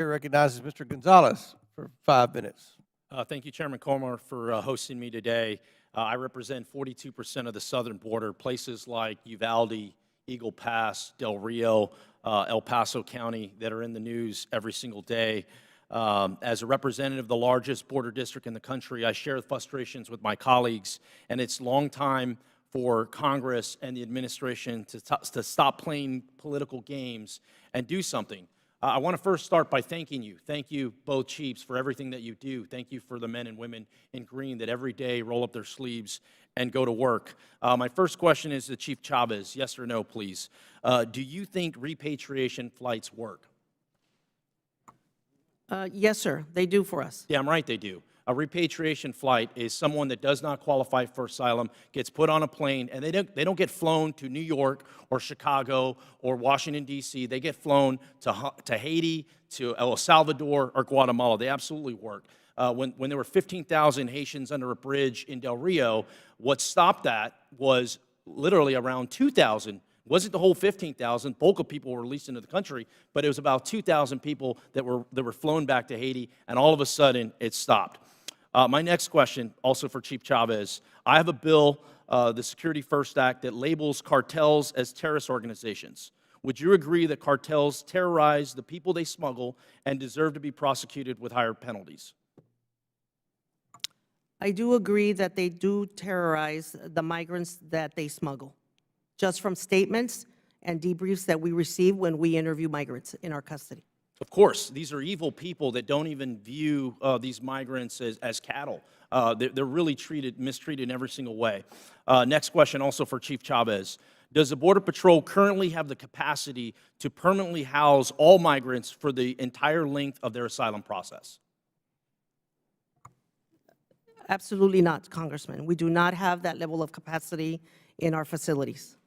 Chair recognizes Mr. Gonzales for 5 minutes. Thank you, Chairman Comer, for hosting me today. I represent 42% of the southern border, places like Uvalde, Eagle Pass, Del Rio, El Paso County that are in the news every single day. As a representative of the largest border district in the country, I share the frustrations with my colleagues, and it's long time for Congress and the administration to stop playing political games and do something. I want to first start by thanking you. Thank you, both chiefs, for everything that you do. Thank you for the men and women in green that every day roll up their sleeves and go to work. My first question is to Chief Chavez. Yes or no, please. Do you think repatriation flights work? Yes, sir. They do for us. Damn right they do. A repatriation flight is someone that does not qualify for asylum, gets put on a plane, and they don't get flown to New York or Chicago or Washington, D.C. They get flown to Haiti, to El Salvador, or Guatemala. They absolutely work. When there were 15,000 Haitians under a bridge in Del Rio, what stopped that was literally around 2,000. It wasn't the whole 15,000. Bulk of people were released into the country, but it was about 2,000 people that were flown back to Haiti, and all of a sudden it stopped. My next question, also for Chief Chavez. I have a bill, the Security First Act, that labels cartels as terrorist organizations. Would you agree that cartels terrorize the people they smuggle and deserve to be prosecuted with higher penalties? I do agree that they do terrorize the migrants that they smuggle, just from statements and debriefs that we receive when we interview migrants in our custody. Of course, these are evil people that don't even view these migrants as cattle. They're really mistreated in every single way. Next question, also for Chief Chavez. Does the Border Patrol currently have the capacity to permanently house all migrants for the entire length of their asylum process? Absolutely not, Congressman. We do not have that level of capacity in our facilities.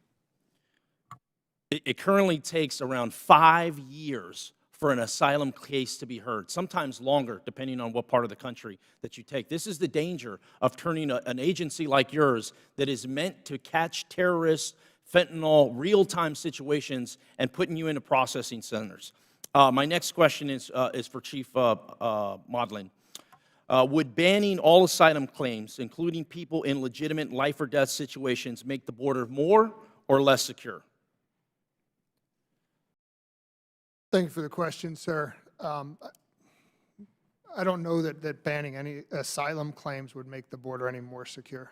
It currently takes around 5 years for an asylum case to be heard, sometimes longer, depending on what part of the country that you take. This is the danger of turning an agency like yours that is meant to catch terrorists, fentanyl, real-time situations, and putting you into processing centers. My next question is for Chief Modlin. Would banning all asylum claims, including people in legitimate life or death situations, make the border more or less secure? Thank you for the question, sir. I don't know that banning any asylum claims would make the border any more secure.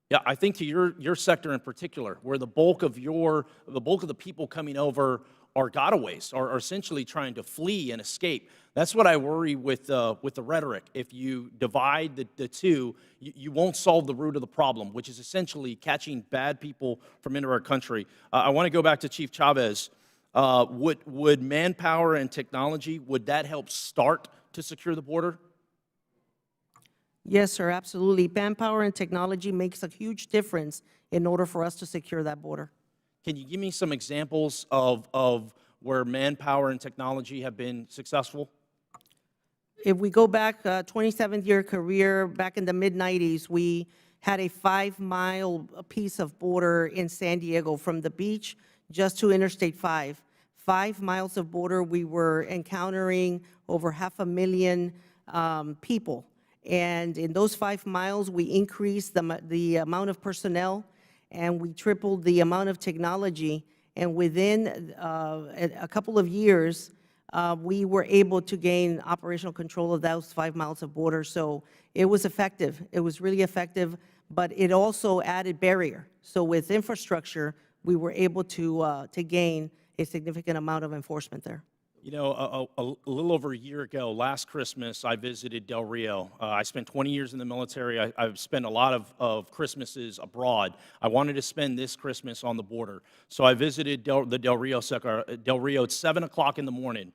Yeah, I think to your sector in particular, where the bulk of the people coming over are gotaways, are essentially trying to flee and escape. That's what I worry with the rhetoric. If you divide the two, you won't solve the root of the problem, which is essentially catching bad people from into our country. I want to go back to Chief Chavez. Would manpower and technology, would that help start to secure the border? Yes, sir, absolutely. Manpower and technology makes a huge difference in order for us to secure that border. Can you give me some examples of where manpower and technology have been successful? If we go back 27-year career, back in the mid-90s, we had a 5-mile piece of border in San Diego from the beach just to Interstate 5. 5 miles of border, we were encountering over 500,000 people. And in those 5 miles, we increased the amount of personnel, and we tripled the amount of technology. And within a couple of years, we were able to gain operational control of those 5 miles of border. So it was effective. It was really effective, but it also added barrier. So with infrastructure, we were able to gain a significant amount of enforcement there. You know, a little over a year ago, last Christmas, I visited Del Rio. I spent 20 years in the military. I've spent a lot of Christmases abroad. I wanted to spend this Christmas on the border. So I visited the Del Rio sector. Del Rio at 7 o'clock in the morning,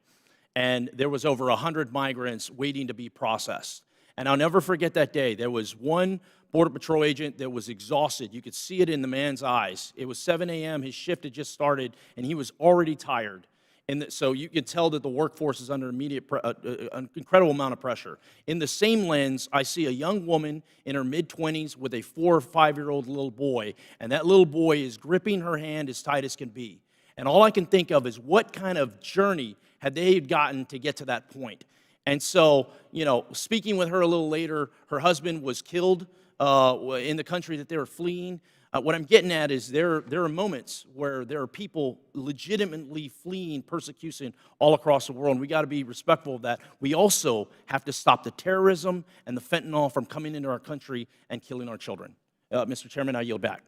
and there was over 100 migrants waiting to be processed. And I'll never forget that day. There was one Border Patrol agent that was exhausted. You could see it in the man's eyes. It was 7 a.m. His shift had just started, and he was already tired. And so you can tell that the workforce is under an incredible amount of pressure. In the same lens, I see a young woman in her mid-20s with a 4 or 5-year-old little boy, and that little boy is gripping her hand as tight as can be. And all I can think of is what kind of journey had they gotten to get to that point. And so, you know, speaking with her a little later, her husband was killed in the country that they were fleeing. What I'm getting at is there are moments where there are people legitimately fleeing persecution all across the world, and we got to be respectful of that. We also have to stop the terrorism and the fentanyl from coming into our country and killing our children. Mr. Chairman, I yield back.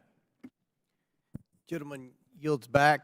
Gentleman yields back.